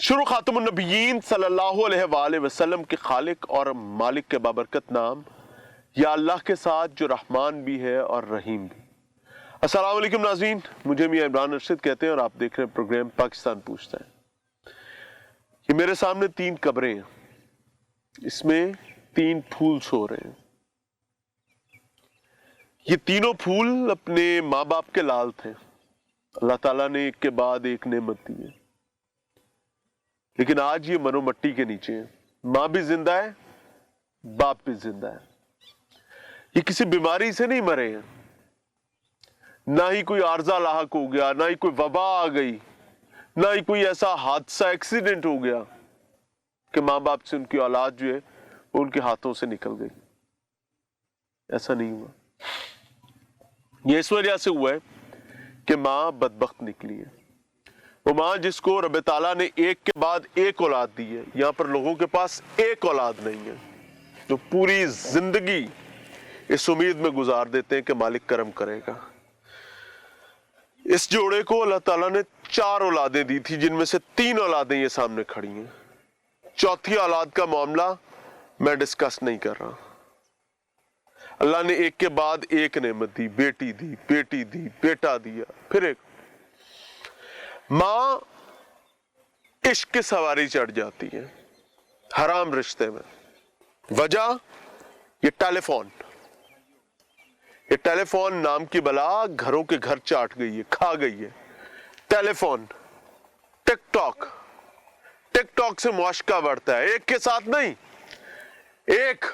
شروع خاتم النبیین صلی اللہ علیہ وآلہ وسلم کے خالق اور مالک کے بابرکت نام یا اللہ کے ساتھ جو رحمان بھی ہے اور رحیم بھی۔ السلام علیکم ناظرین، مجھے میاں عمران ارشد کہتے ہیں اور آپ دیکھ رہے ہیں پروگرام پاکستان پوچھتا ہے۔ یہ میرے سامنے 3 قبریں ہیں، اس میں 3 پھول سو رہے ہیں۔ یہ تینوں پھول اپنے ماں باپ کے لال تھے، اللہ تعالیٰ نے ایک کے بعد ایک نعمت دی ہے، لیکن آج یہ منو مٹی کے نیچے ہیں۔ ماں بھی زندہ ہے، باپ بھی زندہ ہے۔ یہ کسی بیماری سے نہیں مرے ہیں، نہ ہی کوئی عارضہ لاحق ہو گیا، نہ ہی کوئی وبا آ گئی، نہ ہی کوئی ایسا حادثہ ایکسیڈنٹ ہو گیا کہ ماں باپ سے ان کی اولاد جو ہے وہ ان کے ہاتھوں سے نکل گئی۔ ایسا نہیں ہوا۔ یہ اس وجہ سے ہوا ہے کہ ماں بدبخت نکلی ہے۔ وہ ماں جس کو رب تعالیٰ نے ایک کے بعد ایک اولاد دی ہے۔ یہاں پر لوگوں کے پاس ایک اولاد نہیں ہے، جو پوری زندگی اس امید میں گزار دیتے ہیں کہ مالک کرم کرے گا۔ اس جوڑے کو اللہ تعالیٰ نے 4 اولادیں دی تھی، جن میں سے 3 اولادیں یہ سامنے کھڑی ہیں۔ 4تھی اولاد کا معاملہ میں ڈسکس نہیں کر رہا۔ اللہ نے ایک کے بعد ایک نعمت دی، بیٹی دی، بیٹی دی، بیٹا دیا، پھر ایک۔ ماں عشق کی سواری چڑھ جاتی ہے حرام رشتے میں۔ وجہ یہ ٹیلی فون نام کی بلا گھروں کے گھر چاٹ گئی ہے، کھا گئی ہے۔ ٹیلی فون، ٹک ٹاک سے معاشقہ بڑھتا ہے، ایک کے ساتھ نہیں، 1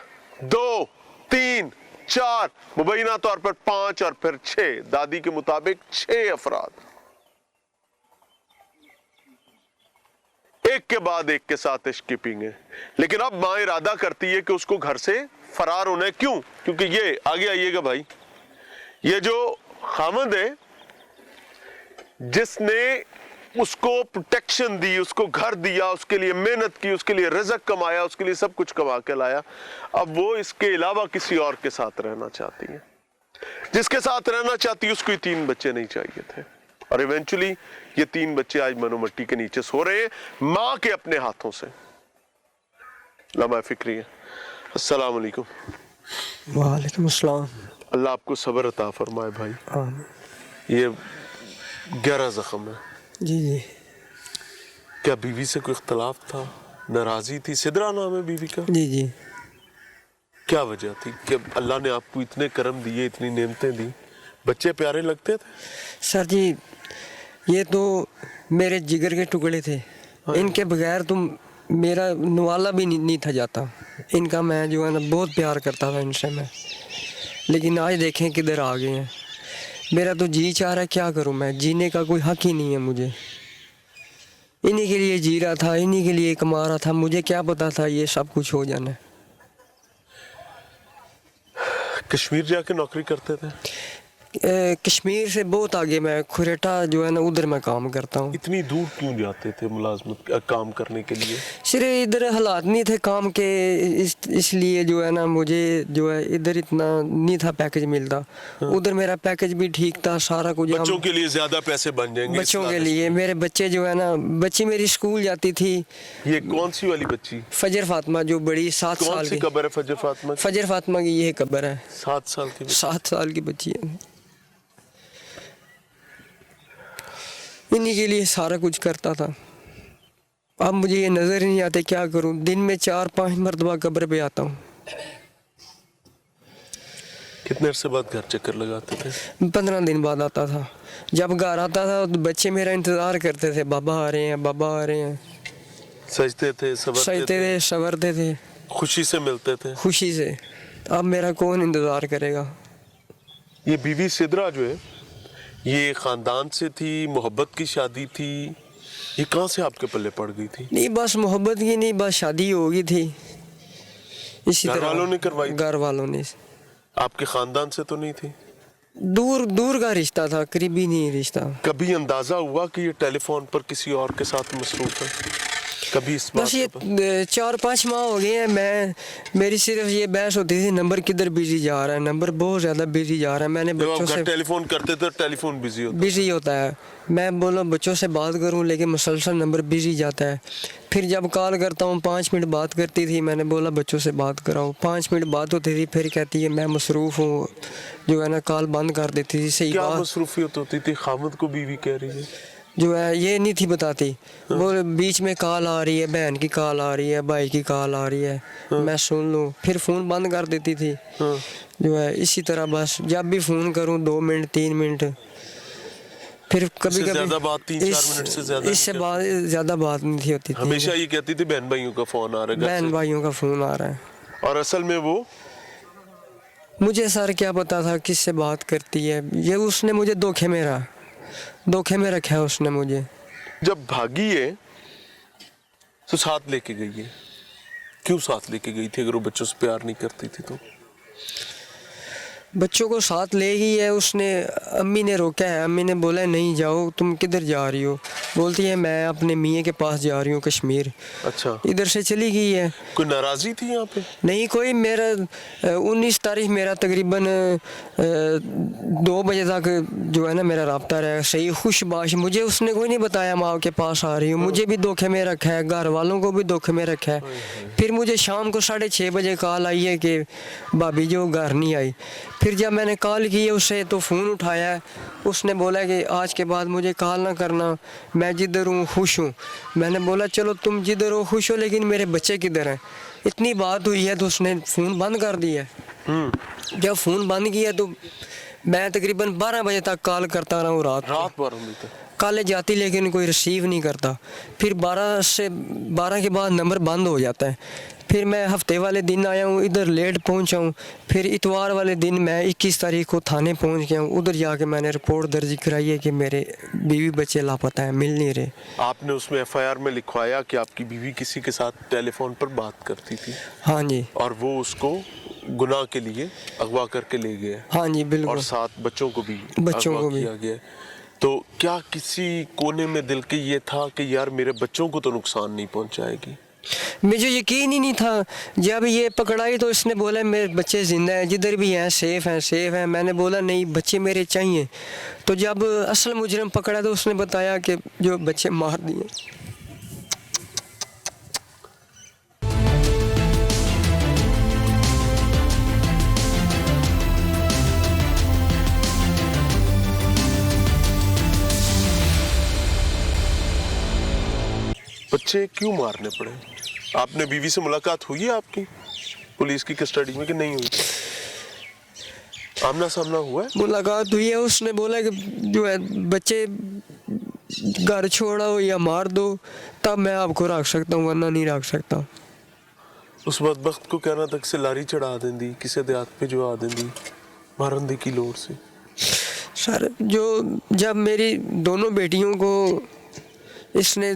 2 3 4، مبینہ طور پر 5 اور پھر 6، دادی کے مطابق 6 افراد ایک کے بعد ایک کے ساتھ عشق کی پینگیں۔ لیکن اب ماں ارادہ کرتی ہے کہ اس کو گھر سے فرار ہونا ہے۔ کیوں؟ کیونکہ یہ آگے آئیے گا بھائی، یہ جو خامند ہے جس نے اس کو پروٹیکشن دی، اس کو گھر دیا، اس کے لیے محنت کی، اس کے لیے رزق کمایا، اس کے لیے سب کچھ کما کے لایا، اب وہ اس کے علاوہ کسی اور کے ساتھ رہنا چاہتی ہے۔ جس کے ساتھ رہنا چاہتی ہے اس کو 3 بچے نہیں چاہیے تھے، اور ایونچولی یہ 3 بچے آج منو مٹی کے نیچے سو رہے ہیں ماں کے اپنے ہاتھوں سے۔ لمحہ فکری ہے۔ السلام علیکم۔ وعلیکم السلام۔ اللہ آپ کو صبر عطا فرمائے بھائی۔ آمین۔ یہ گہرا زخم ہے۔ جی کیا بیوی سے کوئی اختلاف تھا، ناراضی تھی؟ سدرا نام ہے بیوی کا؟ جی کیا وجہ تھی کہ اللہ نے آپ کو اتنے کرم دیے، اتنی نعمتیں دی، بچے پیارے لگتے تھے؟ سر جی، یہ تو میرے جگر کے ٹکڑے تھے، ان کے بغیر تو میرا نوالا بھی نہیں تھا جاتا۔ ان کا میں جو ہے نا بہت پیار کرتا تھا ان سے میں، لیکن آج دیکھیں کدھر آ گئے ہیں۔ میرا تو جی چاہ رہا ہے، کیا کروں میں، جینے کا کوئی حق ہی نہیں ہے مجھے۔ انہی کے لیے جی رہا تھا، انہی کے لیے کما رہا تھا، مجھے کیا پتا تھا یہ سب کچھ ہو جانا ہے۔ کشمیر جا کے نوکری کرتے تھے؟ کشمیر سے بہت آگے، میں کھریٹا جو ہے نا ادھر میں کام کرتا ہوں۔ اتنی دور کیوں جاتے تھے ملازمت کام کرنے کے لیے؟ صرف ادھر حالات نہیں تھے کام کے، اس لیے جو ہے نا مجھے جو ہے ادھر اتنا نہیں تھا پیکج ملتا۔ ادھر میرا پیکج بھی ٹھیک تھا، سارا کچھ۔ بچوں کے لیے زیادہ پیسے بن جائیں گے؟ بچوں کے لیے، میرے بچے جو ہے نا، بچی میری اسکول جاتی تھی۔ یہ کون سی والی بچی؟ فجر فاطمہ، جو بڑی 7 سال کی۔ کون سی قبر ہے فجر فاطمہ؟ فجر فاطمہ کی یہ قبر ہے، 7 سال کی بچی۔ 7 سال کی بچی ہے۔ انہی کے لیے سارا کچھ کرتا تھا۔ اب مجھے یہ نظر ہی نہیں آتے، کیا کروں، دن میں 4-5 مرتبہ قبر پہ آتا ہوں۔ کتنے عرصے بعد گھر چکر لگاتے تھے؟ 15 دن بعد آتا تھا۔ جب گھر آتا تھا تو بچے میرا انتظار کرتے تھے، بابا آ رہے ہیں، بابا آ رہے ہیں۔ سجتے تھے، سجتے تھے، سورتے تھے، خوشی سے ملتے تھے؟ خوشی سے۔ اب میرا کون انتظار کرے گا؟ یہ بیوی سدرا جو ہے، یہ خاندان سے تھی، محبت کی شادی تھی، یہ کہاں سے آپ کے پلے پڑ گئی تھی؟ نہیں، بس محبت کی نہیں، بس شادی ہو گئی تھی اسی طرح۔ گھر والوں نے کروائی؟ گھر والوں نے۔ آپ کے خاندان سے تو نہیں تھی؟ دور کا رشتہ تھا، قریبی نہیں رشتہ۔ کبھی اندازہ ہوا کہ یہ ٹیلی فون پر کسی اور کے ساتھ مصروف ہے؟ कभी इस बात बस ये पर 4-5 माह हो गए हैं। मेरी सिर्फ ये बहस होती थी नंबर किधर बिजी जा रहा है, नंबर बहुत ज़्यादा बिजी जा रहा है। मैंने जब बच्चों आप घर से टेलीफोन करते थे टेलीफोन बिजी होता है, मैं बोला बच्चों से बात करूं लेकिन मुसलसल नंबर बिजी जाता है। फिर जब कॉल करता हूं 5 मिनट बात करती थी, मैंने बोला बच्चों से बात कराओ, 5 मिनट बात होती थी, फिर कहती है मैं मसरूफ़ हूँ, जो है ना कॉल बंद कर देती थी। सही क्या बात मसरूफियत होती थी? खामद को बीवी कह रही है जो है ये नहीं थी बताती। वो बीच में कॉल आ रही है, बहन की कॉल आ रही है, भाई की कॉल आ रही है, मैं सुन लूँ, फिर फ़ोन बंद कर देती थी। जो है इसी तरह बस जब भी फ़ोन करूँ 2 मिनट 3 मिनट, फिर कभी कभी ज्यादा बात 3-4 मिनट से ज्यादा इससे बात ज़्यादा बात नहीं थी होती थी। हमेशा ये कहती थी बहन भाइयों का फोन आ रहा है घर बहन से। भाइयों का फ़ोन आ रहा है। और असल में वो मुझे सर क्या पता था किससे बात करती है, ये उसने मुझे धोखे में रखा है उसने मुझे। जब भागी है तो साथ लेके गई है, क्यों साथ लेके गई थी अगर वो बच्चों से प्यार नहीं करती थी तो? बच्चों को साथ ले गई है उसने, अम्मी ने रोका है, अम्मी ने बोला नहीं जाओ, तुम किधर जा रही हो? बोलती है मैं अपने मियाँ के पास जा रही हूँ कश्मीर। अच्छा, इधर से चली गई है। कोई नाराजगी थी यहाँ पे? नहीं कोई, मेरा 19 तारीख मेरा तकरीबन 2 बजे तक जो है ना मेरा राब्ता रहा सही खुशबाश। मुझे उसने कोई नहीं बताया माँ के पास आ रही हूँ, मुझे भी धोखे में रखा है, घर वालों को भी धोखे में रखा है। फिर मुझे शाम को 6:30 बजे कॉल आई है कि भाभी जो घर नहीं आई। फिर जब मैंने कॉल की है उसे तो फ़ोन उठाया, उसने बोला कि आज के बाद मुझे कॉल ना करना, मैं जिधर हूँ खुश हूँ। मैंने बोला चलो तुम जिधर हो खुश हो, लेकिन मेरे बच्चे किधर हैं? इतनी बात हुई है तो उसने फ़ोन बंद कर दिया। जब फ़ोन बंद किया तो मैं तकरीबन 12 बजे तक कॉल करता रहा हूँ रात 12 बजे तक कॉलेज जाती, लेकिन कोई रिसीव नहीं करता। फिर 12 के बाद नंबर बंद हो जाता है। फिर मैं हफ्ते वाले दिन आया हूँ, इधर लेट पहुँचा हूँ। फिर इतवार वाले दिन मैं 21 तारीख को थाने पहुँच गया हूँ। उधर जाके मैंने रिपोर्ट दर्ज कराई है कि मेरे बीवी बच्चे लापता हैं, मिल नहीं रहे। आपने उसमें FIR में लिखवाया कि आपकी बीवी किसी के साथ टेलीफोन पर बात करती थी? हाँ जी। और वो उसको गुनाह के लिए अगवा करके ले गए? हाँ जी बिल्कुल। और साथ बच्चों को भी बच्चों अगवा को भी किया गया। तो क्या किसी कोने में दिल के ये था कि यार मेरे बच्चों को तो नुकसान नहीं पहुंचाएगी? मुझे यकीन ही नहीं था। जब ये पकड़ाई तो इसने बोला मेरे बच्चे ज़िंदा हैं, जिधर भी हैं सेफ़ हैं। मैंने बोला नहीं बच्चे मेरे चाहिए। तो जब असल मुजरिम पकड़ा तो उसने बताया कि जो बच्चे मार दिए। बच्चे क्यों मारने पड़े? आपने बीवी से मुलाकात हुई है आपकी पुलिस की कस्टडी में कि नहीं हुई? आमना सामना हुआ है? मुलाकात हुई है, उसने बोला कि जो है बच्चे घर छोड़ो या मार दो तब मैं आपको रख सकता हूँ, वरना नहीं रख सकता। उस बदबख्त को कहना तक से लारी चढ़ा देंदी, किसी देहात पे जो आ देंदी मारन दी की लोड़ से। सर जो जब मेरी दोनों बेटियों को इसने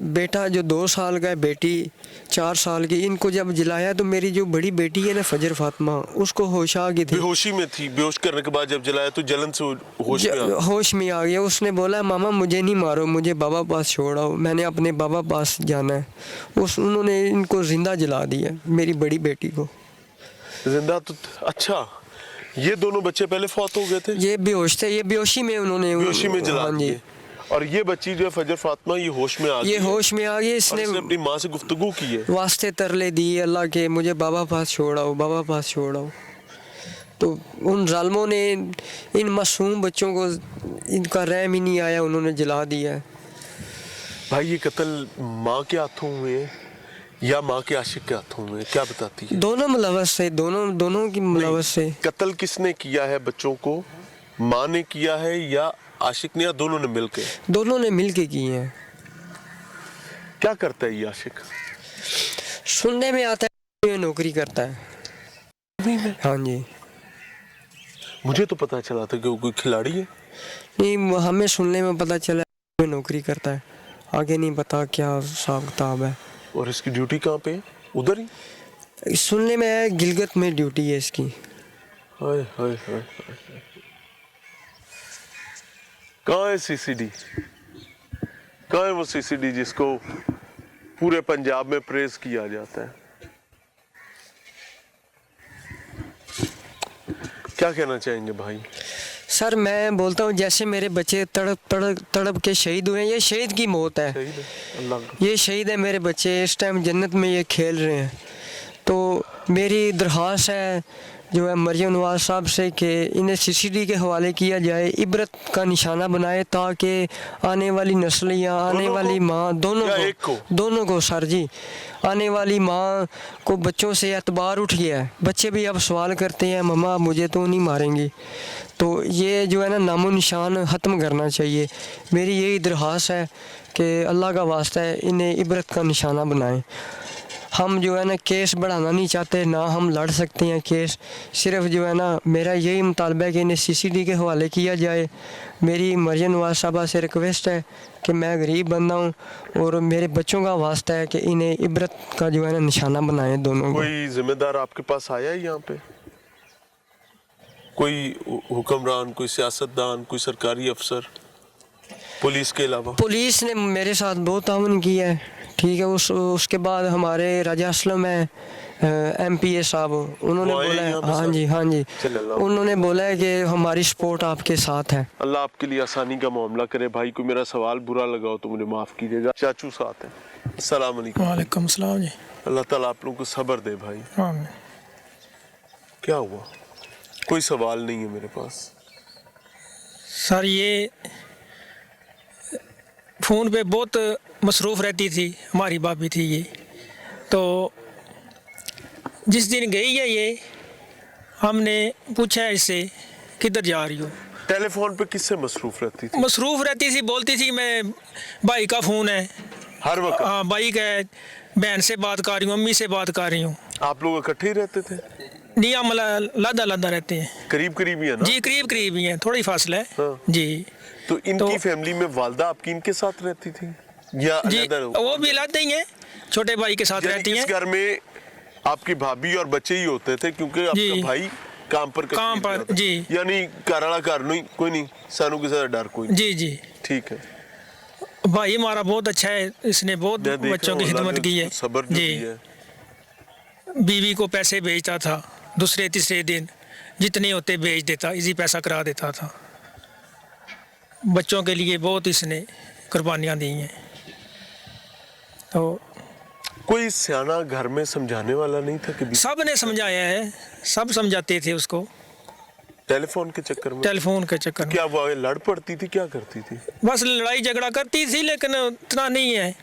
बेटा जो 2 साल का है, बेटी 4 साल की, इनको जब जलाया तो मेरी जो बड़ी बेटी है ना फजर फातिमा, उसको होश आ गई थी। बेहोशी में थी, बेहोश करने के बाद जब जलाया तो जलन से होश में आ होश में आ गया। उसने बोला मामा मुझे नहीं मारो, मुझे बाबा पास छोड़ाओ, मैंने अपने बाबा पास जाना है। उन्होंने इनको जिंदा जला दिया, मेरी बड़ी बेटी को जिंदा। तो अच्छा, ये दोनों बच्चे पहले फौत हो गए थे? ये बेहोश थे, ये बेहोशी में उन्होंने बेहोशी में जला हाँ दिए। और ये बच्ची जो है फजर फातिमा, ये होश में आ गई। ये होश में आ गई। इसने अपनी माँ से गुफ्तगू की है, वास्ते तरले दिए अल्लाह के, मुझे बाबा पास छोड़ाओ, बाबा पास छोड़ाओ। तो उन जालिमों ने इन मासूम बच्चों को इनका रहम ही नहीं आया, उन्होंने जला दिया। भाई ये कत्ल माँ के हाथों हुए या माँ के आशिक के हाथों हुए, क्या बताती है? दोनों मुलव्वस से, दोनों की मुलव्वस से। कत्ल किसने किया है बच्चों को? माँ ने किया है या आशिक ने, या दोनों ने मिलके? दोनों ने मिलके किए हैं। क्या करता है ये आशिक? सुनने में आता है ये नौकरी करता है। हाँ जी। मुझे तो पता चला था कि वो कोई खिलाड़ी है। नहीं, हमें सुनने में पता चला ये नौकरी करता है, आगे नहीं पता क्या हिसाब किताब है। और इसकी ड्यूटी कहाँ पे है? उधर ही? सुनने में है गिलगित में ड्यूटी है इसकी। हाय हाय हाय हाय। कहाँ है CCD? कहाँ है वो CCD जिसको पूरे पंजाब में प्रेज किया जाता है। क्या कहना चाहेंगे भाई? सर मैं बोलता हूँ जैसे मेरे बच्चे तड़प तड़प तड़प के शहीद हुए हैं, ये शहीद की मौत है, सही है, अल्लाह का। ये शहीद है मेरे बच्चे, इस टाइम जन्नत में ये खेल रहे हैं। तो मेरी दरख्वास्त है जो है मरियम नवाज साहब से कि इन्हें सीसीडी के हवाले किया जाए, इबरत का निशाना बनाए, ताकि आने वाली नस्ल या आने वाली माँ दोनों को सर जी, आने वाली माँ को बच्चों से एतबार उठ गया है। बच्चे भी अब सवाल करते हैं मम्मा मुझे तो नहीं मारेंगी। तो ये जो है ना नामो निशान ख़त्म करना चाहिए। मेरी यही दरख्वास्त है कि अल्लाह का वास्ता है इन्हें इबरत का निशाना बनाएं। हम जो है ना केस बढ़ाना नहीं चाहते, ना हम लड़ सकते हैं केस, सिर्फ जो है ना मेरा यही मुतालबा है कि इन्हें सीसीडी के हवाले किया जाए। मेरी मरियम नवाज साहबा से रिक्वेस्ट है कि मैं गरीब बंदा हूँ और मेरे बच्चों का वास्ता है कि इन्हें इबरत का जो है ना निशाना बनाएं दोनों को। कोई जिम्मेदार आपके पास आया है यहाँ पे? कोई हुक्मरान, कोई सियासतदान, कोई सरकारी अफसर पुलिस के अलावा? पुलिस ने मेरे साथ बहुत ताउन किया है, ठीक है। उसके बाद हमारे राजा असलम है MPA साहब, उन्होंने बोला है हाँ जी उन्होंने बोला है कि हमारी सपोर्ट आपके साथ है। अल्लाह आपके लिए आसानी का मामला करे। भाई को मेरा सवाल बुरा लगा हो तो मुझे माफ़ कीजिएगा। चाचू साथ हैं। अस्सलाम वालेकुम। वालेकुम सलाम जी। अल्लाह ताला आप लोगों को सब्र दे भाई। आमीन। क्या हुआ? कोई सवाल नहीं है मेरे पास। सर ये फ़ोन पे बहुत मसरूफ़ रहती थी, हमारी भाभी थी ये, तो जिस दिन गई है ये, हमने पूछा है इससे किधर जा रही हो। टेलीफोन पे किससे मसरूफ रहती थी? मसरूफ़ रहती थी, बोलती थी मैं भाई का फ़ोन है हर वक्त? हाँ भाई का है, बहन से बात कर रही हूँ, अम्मी से बात कर रही हूँ। आप लोग इकट्ठे ही रहते थे? नहीं हम लादा लादा रहते हैं। करीब करीब ही है ना? जी करीब करीब ही हैं, थोड़ी फासला है। हाँ। जी तो इनकी फैमिली में वालदा आपकी इनके साथ रहती थी या जी अलग? वो भी लाते ही हैं, छोटे भाई के साथ रहती हैं। इस घर में आपकी भाभी और बच्चे ही होते थे क्योंकि आपका भाई काम पर जी, यानी घरवाला घर नहीं, कोई नहीं, सानू किसी का डर कोई नहीं। जी जी ठीक है। भाई हमारा बहुत अच्छा है, इसने बहुत बच्चों की खिदमत की है जी। बीवी को पैसे भेजता था, दूसरे तीसरे दिन जितने होते भेज देता, इजी पैसा करा देता था। बच्चों के लिए बहुत इसने कुर्बानियाँ दी हैं। तो कोई सियाना घर में समझाने वाला नहीं था कि? सब ने समझाया है, सब समझाते थे उसको। टेलीफोन के चक्कर में? टेलीफोन के चक्कर में। क्या वो लड़ पड़ती थी, क्या करती थी? बस लड़ाई झगड़ा करती थी, लेकिन उतना नहीं है,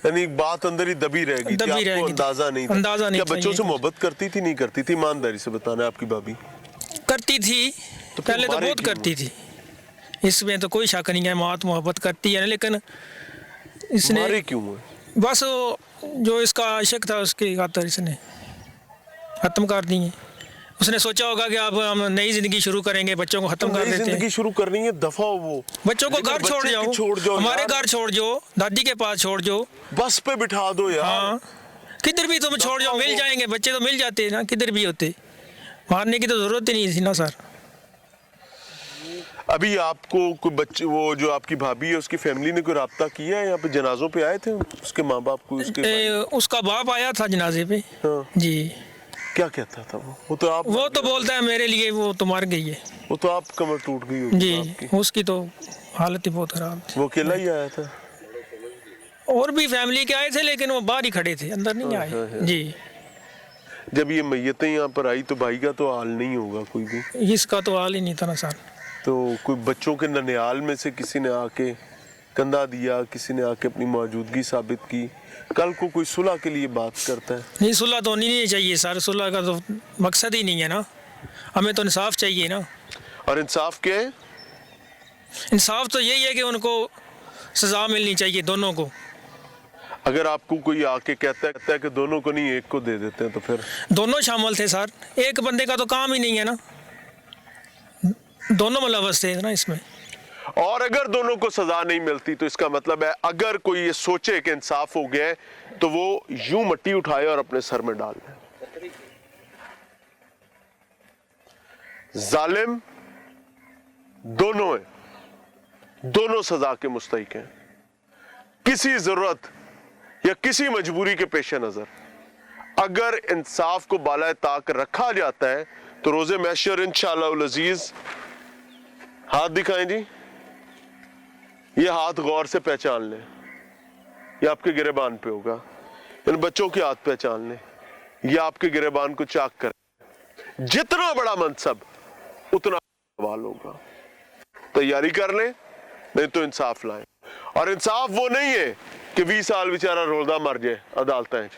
यानी बात अंदर ही दबी रहेगी थी, आपको अंदाजा नहीं था? अंदाजा नहीं। क्या बच्चों से मोहब्बत करती थी, नहीं करती थी? ईमानदारी से बताना है। आपकी भाभी करती थी, तो पहले तो बहुत करती थी, इसमें तो कोई शक नहीं है, मात मोहब्बत करती है, लेकिन इसने मारे क्यों है? बस जो इसका आशिक था उसकी खातिर इसने ख़त्म कर दी है। उसने सोचा होगा कि अब हम नई जिंदगी शुरू करेंगे, बच्चों को खत्म कर देते हैं। जिंदगी शुरू करनी है, दफा वो बच्चों को घर छोड़ जाओ, हमारे घर छोड़ जाओ, दादी के पास छोड़ जाओ, बस पे बिठा दो यार। हाँ किधर भी तुम छोड़ जाओ, मिल जाएंगे बच्चे, तो मिल जाते ना, किधर भी होते, मारने की तो जरूरत ही नहीं थी ना सर। अभी आपको कोई बच्चे, वो जो आपकी भाभी है उसकी फैमिली ने कोई राब्ता किया है? यहाँ पे जनाजों पे आए थे उसके माँ बाप को? उसका बाप आया था जनाजे पे। हाँ। जी क्या कहता था वो तो बोलता है मेरे लिए वो तो मर गई है। वो तो आप कमर टूट गई होगी जी आपकी। उसकी तो हालत ही बहुत खराब थी। वो अकेला ही आया था? और भी फैमिली के आए थे, लेकिन वो बाहर ही खड़े थे, अंदर नहीं आए। जी जब ये मैयतें यहाँ पर आई तो भाई का तो हाल नहीं होगा कोई भी? इसका तो हाल ही नहीं था ना सर। तो कोई बच्चों के ननिहाल में से किसी ने आके कंधा दिया, किसी ने आके अपनी मौजूदगी साबित की? कल को कोई सुलह के लिए बात करता है? नहीं, सुलह तो नहीं चाहिए सर, सुलह का तो मकसद ही नहीं है ना, हमें तो इंसाफ चाहिए ना। और इंसाफ क्या है? इंसाफ तो यही है कि उनको सज़ा मिलनी चाहिए, दोनों को। अगर आपको कोई आके कहता है कि दोनों को नहीं एक को दे देते हैं तो फिर? दोनों शामिल थे सर, एक बंदे का तो काम ही नहीं है ना, दोनों मुलव्वस थे ना इसमें। और अगर दोनों को सजा नहीं मिलती तो इसका मतलब है अगर कोई ये सोचे कि इंसाफ हो गया तो वो यूं मट्टी उठाए और अपने सर में डाल ले। जालिम दोनों हैं, दोनों सजा के मुस्तहिक हैं। किसी जरूरत या किसी मजबूरी के पेश नजर अगर इंसाफ को बाला ताक रखा जाता है तो रोजे मैशर इंशाअल्लाह उल अजीज, हाथ दिखाएं जी, ये हाथ गौर से पहचान लें, ये आपके गिरेबान पे होगा। इन बच्चों के हाथ पहचान लें, ये आपके गिरेबान को चाक करें। जितना बड़ा मनसब उतना सवाल होगा। तैयारी कर लें, नहीं तो इंसाफ लाएं। और इंसाफ वो नहीं है कि 20 साल बेचारा रोलदा मर जाए अदालतें।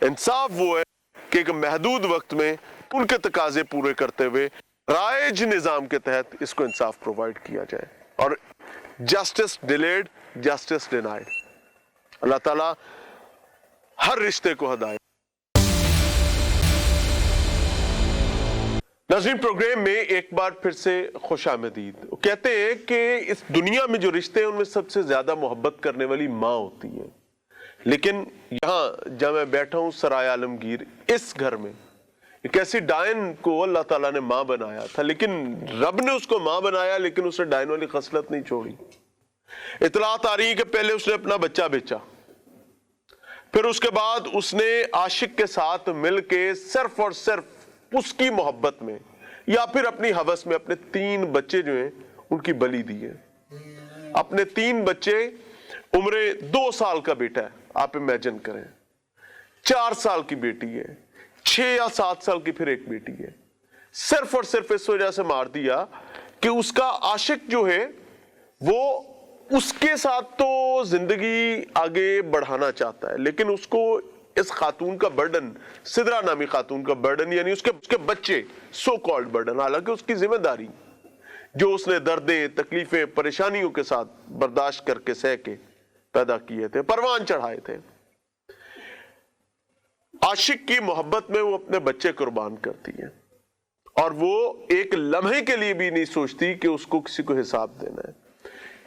इंसाफ वो है कि एक महदूद वक्त में उनके तकाजे पूरे करते हुए राइज निजाम के तहत इसको इंसाफ प्रोवाइड किया जाए। और जस्टिस डिलेड, जस्टिस डिनाइड। अल्लाह ताला हर रिश्ते को हदायत। नाज़रीन, प्रोग्राम में एक बार फिर से खुशामदीद। कहते हैं कि इस दुनिया में जो रिश्ते हैं उनमें सबसे ज्यादा मोहब्बत करने वाली माँ होती है, लेकिन यहाँ जब मैं बैठा हूँ सराय आलमगीर, इस घर में एक ऐसी डायन को अल्लाह ताला ने माँ बनाया था, लेकिन रब ने उसको माँ बनाया, लेकिन उसने डायन वाली खसलत नहीं छोड़ी। इतलात आ रही है कि पहले उसने अपना बच्चा बेचा, फिर उसके बाद उसने आशिक के साथ मिलके सिर्फ और सिर्फ उसकी मोहब्बत में या फिर अपनी हवस में अपने 3 बच्चे जो हैं उनकी बलि दी है। अपने 3 बच्चे, उम्र 2 साल का बेटा है, आप इमेजिन करें, 4 साल की बेटी है, 6 या 7 साल की फिर एक बेटी है। सिर्फ और सिर्फ इस वजह से मार दिया कि उसका आशिक जो है वो उसके साथ तो जिंदगी आगे बढ़ाना चाहता है, लेकिन उसको इस खातून का बर्डन, सिदरा नामी खातून का बर्डन, यानी उसके बच्चे, सो कॉल्ड बर्डन, हालांकि उसकी जिम्मेदारी जो उसने दर्दें, तकलीफें, परेशानियों के साथ बर्दाश्त करके सह के पैदा किए थे, परवान चढ़ाए थे। आशिक की मोहब्बत में वो अपने बच्चे कुर्बान करती है और वो एक लम्हे के लिए भी नहीं सोचती कि उसको किसी को हिसाब देना है।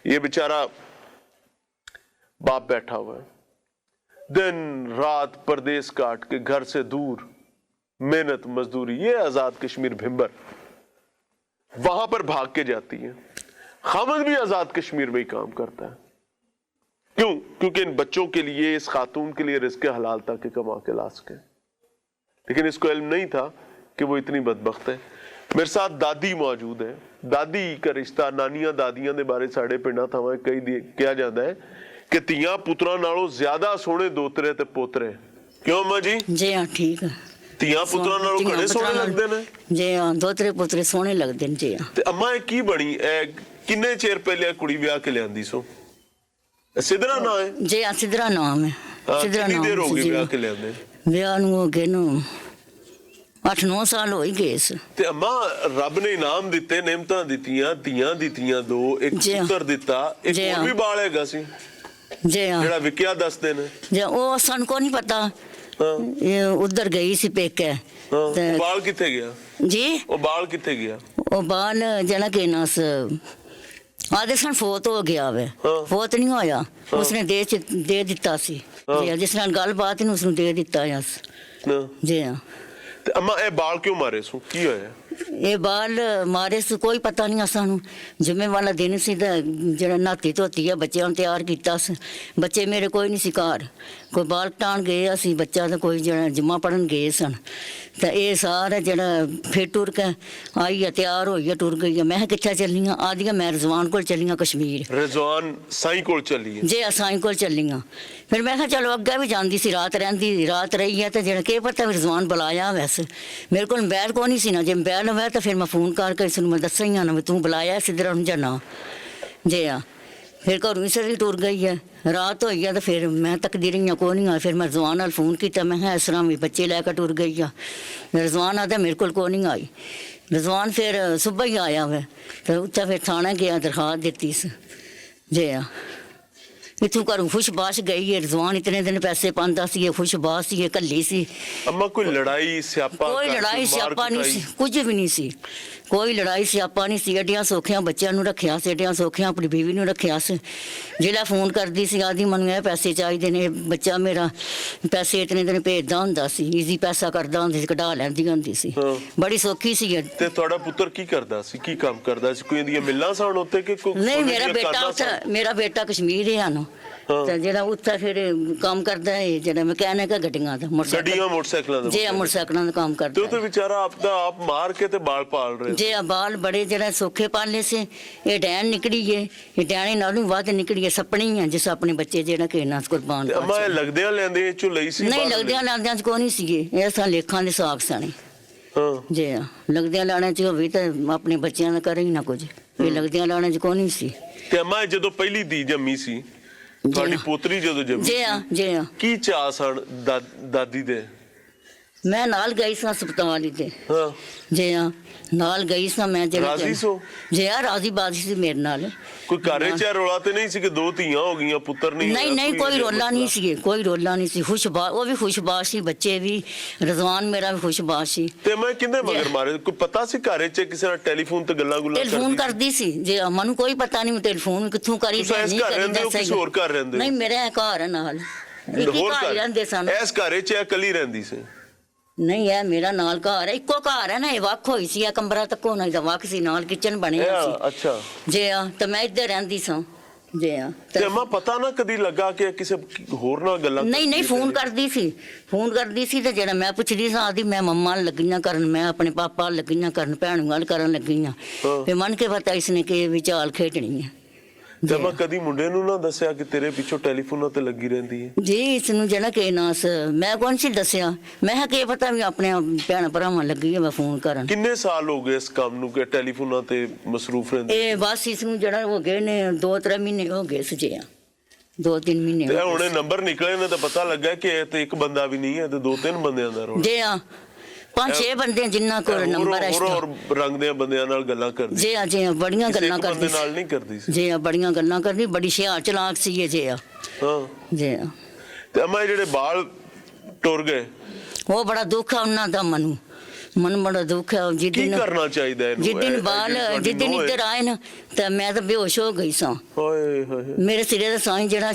ये बेचारा बाप बैठा हुआ है, दिन रात परदेश काट के घर से दूर मेहनत मजदूरी, ये आजाद कश्मीर भिंबर वहां पर भाग के जाती है। खामद भी आजाद कश्मीर में ही काम करता है। क्यों? क्योंकि इन बच्चों के लिए, इस खातून के लिए रिज़्क़ हलाल ताकि कमा के ला सके, लेकिन इसको इल्म नहीं था कि वो इतनी बदबख्त है। मेरे साथ दादी मौजूद है। दादी का रिश्ता नानियां दादियां दे बारे साढ़े पिंडा था कई किया जाता है कि तियां पुत्रा नालों ज्यादा सोहने दोतरे ते पोतरे। क्यों अम्मा जी? जी हाँ, ठीक है। तियां पुत्रा नालों घणे सोहने लगदे ने? जी हाँ, दोतरे पुत्रे सोहने लगदे ने। जी हाँ। ते अम्मा की बनी किन्ने चेर पहले कुड़ी ब्याह के लियांदी सो? सिदरा ना है? जी हाँ, सिदरा नाम है। सिदरा कितनी नाम देर हो गई ब्याह के लियांदे? ब्याह नूं हो गए नूं 8-9 साल हो ही गए इस। ते अम्मा रब ने इनाम दिते, नेमतां दित्तियां, धीयां दित्तियां 2, एक पुੱਤਰ दिता, एक और भी बाल हैगा सी जी हाँ, ਜਿਹੜਾ ਵਿਕਿਆ ਦੱਸਦੇ ਨੇ। जी ਉਹ ਸਾਨੂੰ को नहीं पता। ये उधर गई सी पेके ਤੇ ਬਾਲ ਕਿੱਥੇ ਗਿਆ? जी ਉਹ ਬਾਲ ਕਿੱਥੇ ਗਿਆ? ਉਹ ਬਾਲ जना के नस आधे सन फोत हो गया वे। फोत नहीं होया, उसने दे दिता सी। जी जिस नाल गलबात नहीं उसने दे दिता यस। जी हाँ। ਤੇ ਅਮਾ ਇਹ ਬਾਲ ਕਿਉਂ ਮਾਰੇ ਸੂ? ਕੀ ਹੋਇਆ? ਇਹ ਬਾਲ ਮਾਰੇ ਸੀ ਕੋਈ ਪਤਾ ਨਹੀਂ ਸਾਨੂੰ। ਜੁਮੇ ਵਾਲਾ ਦਿਨ ਸੀ ਤਾਂ ਜਿਹੜਾ ਨਾਤੀ ਧੋਤੀ ਆ ਬੱਚਿਆਂ ਨੂੰ ਤਿਆਰ ਕੀਤਾ ਸੀ। ਬੱਚੇ ਮੇਰੇ ਕੋਈ ਨਹੀਂ ਸੀ ਘਰ, ਕੋਈ ਬਾਲ ਕਟਾਉਣ ਗਏ ਅਸੀਂ, ਬੱਚਾ ਤਾਂ ਕੋਈ ਜਿਹੜਾ ਜੁਮਾ ਪੜਨ ਗਏ ਸਨ। ਤਾਂ ਇਹ ਸਾਰਾ ਜਿਹੜਾ ਫਿਰ ਟੁਰ ਕੇ ਆਈ ਆ, ਤਿਆਰ ਹੋਈ ਆ, ਟੁਰ ਗਈ ਆ। ਮੈਂ ਕਿਹਾ ਕਿੱਥੇ ਚੱਲੀ ਆ? ਆਦੀਆਂ ਮੈਂ ਰਿਜ਼ਵਾਨ ਕੋਲ ਚੱਲੀ ਆ ਕਸ਼ਮੀਰ। ਰਿਜ਼ਵਾਨ ਸਾਈਂ ਕੋਲ ਚੱਲੀ ਹੈ? ਜੇ ਸਾਈਂ ਕੋਲ ਚੱਲੀ ਆ। ਫਿਰ ਮੈਂ ਕਿਹਾ ਚਲੋ ਅੱਗੇ ਵੀ ਜਾਂਦੀ ਸੀ, ਰਾਤ ਰਹੀ ਆ, ਤਾਂ ਜਿਹੜਾ ਕੀ ਪਤਾ ਵੀ ਰਿਜ਼ਵਾਨ ਬੁਲਾਇਆ ਵੈਸੇ। ਮੇਰੇ ਕੋਲ ਮੋਬਾਈਲ ਕੋਈ ਨਹੀਂ ਸੀ ਨਾ, ਜੇ ਮੋਬਾਈਲ ਹੋਇਆ ਤਾਂ ਫਿਰ ਮੈਂ ਫੋਨ ਕਰਕੇ ਇਸ ਨੂੰ ਮੈਂ ਦੱਸਾਂ ਹੀ ਨਾ ਵੀ ਤੂੰ ਬੁਲਾਇਆ ਸਿੱਧਰਾ ਨੂੰ ਜਾਂ ਨਾ। ਜੇ ਆ ਫਿਰ ਘਰੋਂ ਹੀ ਟੁਰ ਗਈ ਹੈ। ਰਾਤ ਹੋਈ ਆ ਤਾਂ ਫਿਰ ਮੈਂ ਤੱਕਦੀ ਰਹੀ ਹਾਂ, ਕੋਈ ਨਹੀਂ ਆ। ਫਿਰ ਮੈਂ ਰਿਜ਼ਵਾਨ ਨਾਲ ਫੋਨ ਕੀਤਾ, ਮੈਂ ਕਿਹਾ ਇਸ ਤਰ੍ਹਾਂ ਵੀ ਬੱਚੇ ਲੈ ਕੇ ਟੁਰ ਗਈ ਆ। ਰਿਜ਼ਵਾਨ ਆਦਾ ਮੇਰੇ ਕੋਲ ਕੋਈ ਨਹੀਂ ਆਈ। ਰਿਜ਼ਵਾਨ ਫਿਰ ਸੁਬਹ ਹੀ ਆਇਆ ਵਾ, ਤੇ ਉੱਥੇ ਫਿਰ ਥਾਣੇ ਗਿਆ, ਦਰਖਾਸਤ ਦਿੱਤੀ ਸੀ। ਜੇ ਆ इतों घरों खुशबाश गई है। रिजवान इतने दिन पैसे पाता सी, खुशबाश सी, कली सी। अम्मा कोई लड़ाई स्यापा? कोई लड़ाई स्यापा नहीं सी, कुछ भी नहीं सी। कोई लड़ाई स्यापा नहीं सी। एडियां सौखियां बच्चों नूं रखिया सी, एडियां सौखियां अपनी बीवी नूं रखिया सी। जिहड़ा फोन करदी सी आदि मैनूं ये पैसे चाहिए ने, बच्चा मेरा पैसे इतने दिन भेजदा हुंदा सी, ईजी पैसा करदा हुंदा सी, कढा लैंदी हुंदी सी। बड़ी सौखी सी। ते तुहाडा पुੱਤਰ की करदा सी? की काम करदा सी? कोई इंदियां मिल्लां सन उत्ते कि नहीं? मेरा बेटा कश्मीर है ना। ਤੇ ਜਿਹੜਾ ਉੱਥੇ ਫਿਰ ਕੰਮ ਕਰਦਾ ਹੈ ਜਿਹੜਾ ਮਕੈਨਿਕ ਹੈ ਗੱਡੀਆਂ ਦਾ ਗੱਡੀਆਂ ਮੋਟਰਸਾਈਕਲਾਂ ਦਾ ਜੇ ਮੋਟਰਸਾਈਕਲਾਂ ਦਾ ਕੰਮ ਤੇ ਕਰਦਾ ਉਹ ਤੇ ਵਿਚਾਰਾ ਆਪਦਾ ਆਪ ਮਾਰ ਕੇ ਤੇ ਬਾਲ ਪਾਲ ਰਹੇ ਜੇ ਆ ਬਾਲ ਬੜੇ ਜਿਹੜਾ ਸੌਖੇ ਪਾਲੇ ਸੀ ਇਹ ਡੈਣ ਨਿਕਲੀ ਏ ਇਹ ਡੈਣੇ ਨਾਲੋਂ ਵੱਧ ਨਿਕਲੀ ਏ ਸਪਣੀ ਆ ਜਿਸ ਆਪਣੇ ਬੱਚੇ ਜਿਹੜਾ ਕਿ ਨਾਸ ਕੁਰਬਾਨ ਤੇ ਅਮਾ ਇਹ ਲੱਗਦਿਆਂ ਲੈਂਦੇ ਇਹ ਚੋਂ ਲਈ ਸੀ ਨਹੀਂ ਬਾਹਰ ਲੱਗਦਿਆਂ ਲਾਂਦਿਆਂ ਚ ਕੋਈ ਨਹੀਂ ਸੀਗੇ ਇਹ ਸਾਂ ਲੇਖਾਂ ਦੇ ਸਾਖ ਸਣੇ ਹਾਂ ਜੇ ਲੱਗਦਿਆਂ ਲਾਣਾ ਚ ਹੋਵੇ ਤਾਂ ਆਪਣੇ ਬੱਚਿਆਂ ਦਾ ਕਰੇ ਹੀ ਨਾ ਕੁਝ ਇਹ ਲੱਗਦਿਆਂ ਲਾਣਾ ਚ ਕੋਈ ਨਹੀਂ ਸੀ ਤੇ ਅਮਾ ਜਦੋਂ ਪਹਿਲੀ ਧੀ ਜੰਮੀ ਸੀ ਤੁਹਾਡੀ ਪੋਤਰੀ ਜਦੋਂ ਜੰਮੀ ਜੇ ਕੀ ਚਾਅ ਸਨ ਦਾਦੀ ਦੇ ਮੈਂ ਨਾਲ ਗਈ ਸਾਂ ਹਸਪਤਾਲ ਤੇ ਹਾਂ ਜੇ ਨਾਲ ਗਈ ਸਾਂ ਮੈਂ ਜਿਹੜਾ ਰਾਜ਼ੀ ਸੋ? ਜੇ ਰਾਜ਼ੀ ਬਾਜ਼ੀ ਸੀ ਮੇਰੇ ਨਾਲ ਕੋਈ ਘਰੇ ਚ ਰੌਲਾ ਤੇ ਨਹੀਂ ਸੀ ਕਿ 2 ਧੀਆਂ ਹੋ ਗਈਆਂ ਪੁੱਤਰ ਨਹੀਂ ਨਹੀਂ ਹੋਇਆ, ਨਹੀਂ ਕੋਈ ਰੋਲਾ ਨਹੀਂ ਸੀ ਕੋਈ ਰੋਲਾ ਨਹੀਂ ਸੀ ਖੁਸ਼ਬਾਸ਼ ਉਹ ਵੀ ਖੁਸ਼ਬਾਸ਼ ਸੀ ਬੱਚੇ ਵੀ ਰਜ਼ਵਾਨ ਮੇਰਾ ਵੀ ਖੁਸ਼ਬਾਸ਼ ਸੀ ਤੇ ਮੈਂ ਕਿੰਨੇ ਮਗਰ ਮਾਰੇ ਕੋਈ ਪਤਾ ਸੀ ਘਰੇ ਚ ਕਿਸੇ ਨਾਲ ਟੈਲੀਫੋਨ ਤੇ ਗੱਲਾਂ ਗੁੱਲਾਂ ਟੈਲੀਫੋਨ ਕਰਦੀ ਸੀ ਜੇ ਮੈਨੂੰ ਕੋਈ ਪਤਾ ਨਹੀਂ ਮੈਂ ਟੈਲੀਫੋਨ ਕਿੱਥੋਂ ਕਰੀ ਤੁਸੀਂ ਇਸ ਘਰ ਰਹਿੰਦੇ ਹੋ ਕਿਸੇ ਹੋਰ ਘਰ ਰਹਿੰਦੇ ਹੋ ਨਹੀਂ ਮੇਰੇ ਘਰ ਹੈ ਨਾਲ ਇੱਕ ਹੀ ਲਾਹੌਰ ਘਰ ਹੀ ਰਹਿੰਦੇ ਸਨ ਇਸ ਘਰੇ ਚ ਇਕੱਲੀ ਰਹਿੰਦੀ ਸੀ ਨਹੀਂ ਇਹ ਮੇਰਾ ਨਾਲ ਘਰ ਹੈ ਇੱਕੋ ਘਰ ਹੈ ਨਾ ਇਹ ਵੱਖ ਹੋਈ ਸੀ ਇਹ ਕਮਰਾ ਤੱਕ ਹੋਣਾ ਇਹਦਾ ਵੱਖ ਸੀ ਨਾਲ ਕਿਚਨ ਬਣਿਆ ਸੀ ਅੱਛਾ ਜੇ ਤਾਂ ਮੈਂ ਇੱਧਰ ਰਹਿੰਦੀ ਸਾਂ ਜੇ ਤੇ ਮੈਂ ਪਤਾ ਨਾ ਕਦੀ ਲੱਗਾ ਕਿ ਕਿਸੇ ਹੋਰ ਨਾਲ ਗੱਲਾਂ ਨਹੀਂ ਫੋਨ ਕਰਦੀ ਸੀ ਤੇ ਜਿਹੜਾ ਮੈਂ ਪੁੱਛਦੀ ਸਾਂ ਆਦੀ ਮੈਂ ਮੰਮਾ ਨਾਲ ਲੱਗੀਆਂ ਕਰਨ ਮੈਂ ਆਪਣੇ ਪਾਪਾ ਨਾਲ ਲੱਗੀਆਂ ਕਰਨ ਭੈਣ ਨਾਲ ਕਰਨ ਲੱਗੀਆਂ ਤੇ ਮਨ ਕੇ ਪਤਾ ਇਸਨੇ ਕਿ ਵਿਚਾਲ ਖੇਡਣੀ ਹੈ ਤੇ ਮੈਂ ਕਦੀ ਮੁੰਡੇ ਨੂੰ ਨਾ ਦੱਸਿਆ ਕਿ ਤੇਰੇ ਪਿੱਛੋਂ ਟੈਲੀਫੋਨਾਂ ਤੇ ਲੱਗੀ ਰਹਿੰਦੀ ਹੈ ਜੀ ਇਸ ਨੂੰ ਜਿਹੜਾ ਕਿ ਨਾਸ ਮੈਂ ਕੌਣ ਸੀ ਦੱਸਿਆ ਮੈਂ ਕਿਹਾ ਕੀ ਪਤਾ ਵੀ ਆਪਣੇ ਭੈਣ ਭਰਾਵਾਂ ਲੱਗੀ ਹੈ ਮੈਂ ਫੋਨ ਕਰਨ ਕਿੰਨੇ ਸਾਲ ਹੋ ਗਏ ਇਸ ਕੰਮ ਨੂੰ ਕਿ ਟੈਲੀਫੋਨਾਂ ਤੇ ਮਸਰੂਫ ਰਹਿੰਦੇ ਇਹ ਬਸ ਇਸ ਨੂੰ ਜਿਹੜਾ ਹੋ ਗਏ ਨੇ 2-3 ਮਹੀਨੇ ਹੋ ਗਏ ਸਜੇ 2-3 ਮਹੀਨੇ ਤੇ ਹੁਣੇ ਨੰਬਰ ਨਿਕਲੇ ਨੇ ਤਾਂ ਪਤਾ ਲੱਗਾ ਕਿ ਇਹ ਤੇ ਇੱਕ ਬੰਦਾ ਵੀ ਨਹੀਂ ਹੈ ਤੇ 2-3 ਬੰਦਿਆਂ ਦਾ ਰੋਲ ਜੇ 5-6 ਬੰਦੇ ਜਿੰਨਾ ਕੋਲ ਨੰਬਰ ਹੈ ਹੋਰ ਰੰਗ ਦੇ ਬੰਦਿਆਂ ਨਾਲ ਗੱਲਾਂ ਕਰਦੀ ਜੇ ਬੜੀਆਂ ਗੱਲਾਂ ਕਿਸੇ ਕਰਦੀ ਬੰਦੇ ਨਾਲ ਨਹੀਂ ਕਰਦੀ ਸੀ ਜੇ ਬੜੀਆਂ ਗੱਲਾਂ ਕਰਦੀ ਬੜੀ ਹੁਸ਼ਿਆਰ ਚਲਾਕ ਸੀ ਇਹ ਜੇ ਹਾਂ ਜੇ ਤੇ ਅਮਾ ਜਿਹੜੇ ਬਾਲ ਟੁਰ ਗਏ ਉਹ ਬੜਾ ਦੁੱਖ ਆ ਉਹਨਾਂ ਦਾ ਮਨ ਬੜਾ ਦੁੱਖ ਹੈ ਕੀ ਕਰਨਾ ਚਾਹੀਦਾ ਇਹਨੂੰ ਜਿੱਦਿਨ ਬਾਲ ਜਿੱਦਿਨ ਇੱਧਰ ਆਏ ਨਾ ਤਾਂ ਮੈਂ ਤਾਂ ਬੇਹੋਸ਼ ਹੋ ਗਈ ਸਾਂ ਓਏ ਹੋਏ ਮੇਰੇ ਸਿਰੇ ਦਾ ਸਾਈਂ ਜਿਹੜਾ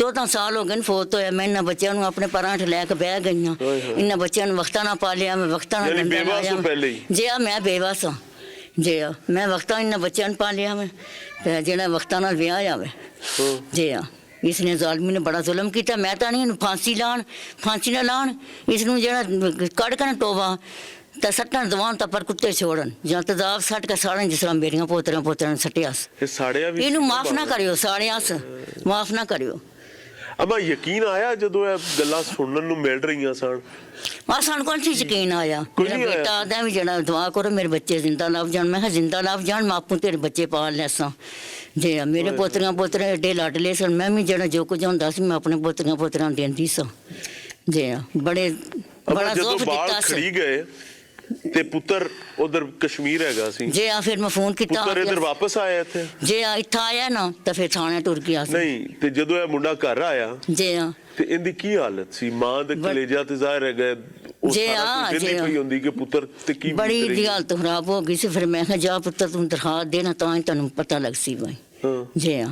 14 ਸਾਲ ਹੋ ਗਏ ਨੇ ਫੌਤ ਹੋਇਆ ਮੈਂ ਇਹਨਾਂ ਬੱਚਿਆਂ ਨੂੰ ਆਪਣੇ ਪਰਾਂ 'ਚ ਲੈ ਕੇ ਬਹਿ ਗਈਆਂ ਇਹਨਾਂ ਬੱਚਿਆਂ ਨੂੰ ਵਕਤਾਂ ਨਾਲ ਪਾਲਿਆ ਮੈਂ ਵਕਤਾਂ ਨਾਲ ਯਾਨੀ ਬੇਵਾਸ ਤੋਂ ਪਹਿਲੇ ਹੀ ਜੇ ਮੈਂ ਬੇਵਾਸ ਹਾਂ ਜੇ ਮੈਂ ਵਕਤਾਂ ਇਹਨਾਂ ਬੱਚਿਆਂ ਨੂੰ ਪਾਲਿਆ ਮੈਂ ਤੇ ਜਿਹੜਾ ਵਕਤਾਂ ਨਾਲ ਵਿਆਹ ਆਵੇ ਜੇ ਇਸਨੇ ਜ਼ਾਲਮੀ ਨੇ ਬੜਾ ਜ਼ੁਲਮ ਕੀਤਾ ਮੈਂ ਤਾਂ ਨਹੀਂ ਇਹਨੂੰ ਫਾਂਸੀ ਨਾ ਲਾਣ ਇਸ ਨੂੰ ਜਿਹੜਾ ਕੱਢ ਕੇ ਟੋਵਾ ਤਾਂ ਸੱਟਣ ਦਵਾਨ ਤਾਂ ਪਰ ਕੁੱਤੇ ਛੋੜਨ ਜਾਂ ਤਜ਼ਾਬ ਸੱਟ ਕੇ ਸਾੜਨ ਜਿਸ ਤਰ੍ਹਾਂ ਮੇਰੀਆਂ ਪੋਤਰਿਆਂ ਨੂੰ ਸੱਟਿਆ ਇਹ ਸਾੜਿਆ ਵੀ ਇਹਨੂੰ ਮਾਫ ਨਾ ਕਰਿਓ ਸਾੜਿਆਸ ਮਾਫ ਨਾ ਕਰਿਓ ਅਮਾ ਯਕੀਨ ਆਇਆ ਜਦੋਂ ਇਹ ਗੱਲਾਂ ਸੁਣਨ ਨੂੰ ਮਿਲ ਰਹੀਆਂ ਸਨ ਸਾਨੂੰ ਕੋਈ ਯਕੀਨ ਆਇਆ ਮੇਰਾ ਬੇਟਾ ਆਦਾ ਵੀ ਜਿਹੜਾ ਦੁਆ ਕਰੋ ਮੇਰੇ ਬੱਚੇ ਜ਼ਿੰਦਾ ਲੱਭ ਜਾਣ ਮੈਂ ਕਿਹਾ ਜ਼ਿੰਦਾ ਲੱਭ ਜਾਣ ਮੈਂ ਆਪੂ ਤੇਰੇ ਬੱਚੇ ਪਾਲ ਲੈਸਾਂ ਜੇ ਮੇਰੇ ਪੋਤਰੇ ਏਡੇ ਲਾਡਲੇ ਸਨ ਮੈਂ ਵੀ ਜਿਹੜਾ ਜੋ ਕੁਝ ਹੁੰਦਾ ਸੀ ਮੈਂ ਆਪਣੇ ਪੋਤਰਿਆਂ ਨੂੰ ਦਿੰਦੀ ਸਾਂ ਜੇ ਬੜਾ ਜਦੋਂ ਜ਼ੋਰ ਬਾਲ ਦਿੱਤਾ ਸੀ ਖੜੀ ਗਏ ਤੇ ਪੁੱਤਰ ਉਧਰ ਕਸ਼ਮੀਰ ਹੈਗਾ ਸੀ ਜੇ ਫਿਰ ਮੈਂ ਫੋਨ ਕੀਤਾ ਪੁੱਤਰ ਇਧਰ ਵਾਪਸ ਆਇਆ ਇੱਥੇ ਜੇ ਇੱਥੇ ਆਇਆ ਨਾ ਤਾਂ ਫਿਰ ਥਾਣੇ ਟੁਰ ਗਿਆ ਸੀ ਨਹੀਂ ਤੇ ਜਦੋਂ ਇਹ ਮੁੰਡਾ ਘਰ ਆਇਆ ਜੇ ਤੇ ਇਹਦੀ ਕੀ ਹਾਲਤ ਸੀ ਮਾਂ ਦੇ ਕਲੇਜਾ ਤੇ ਜ਼ਾਹਿਰ ਹੈਗਾ ਉਹ ਸਾਰਾ ਕੁਝ ਨਹੀਂ ਪਈ ਹੁੰਦੀ ਕਿ ਪੁੱਤਰ ਤੇ ਕੀ ਬੜੀ ਦੀ ਹਾਲਤ ਖਰਾਬ ਹੋ ਗਈ ਸੀ ਫਿਰ ਮੈਂ ਕਿਹਾ ਜਾ ਪੁੱਤਰ ਤੂੰ ਦਰਖਾਸਤ ਦੇਣਾ ਤਾਂ ਹੀ ਤੈਨੂੰ ਪਤਾ ਲੱਗ ਸੀ ਬਾਈ ਜੇ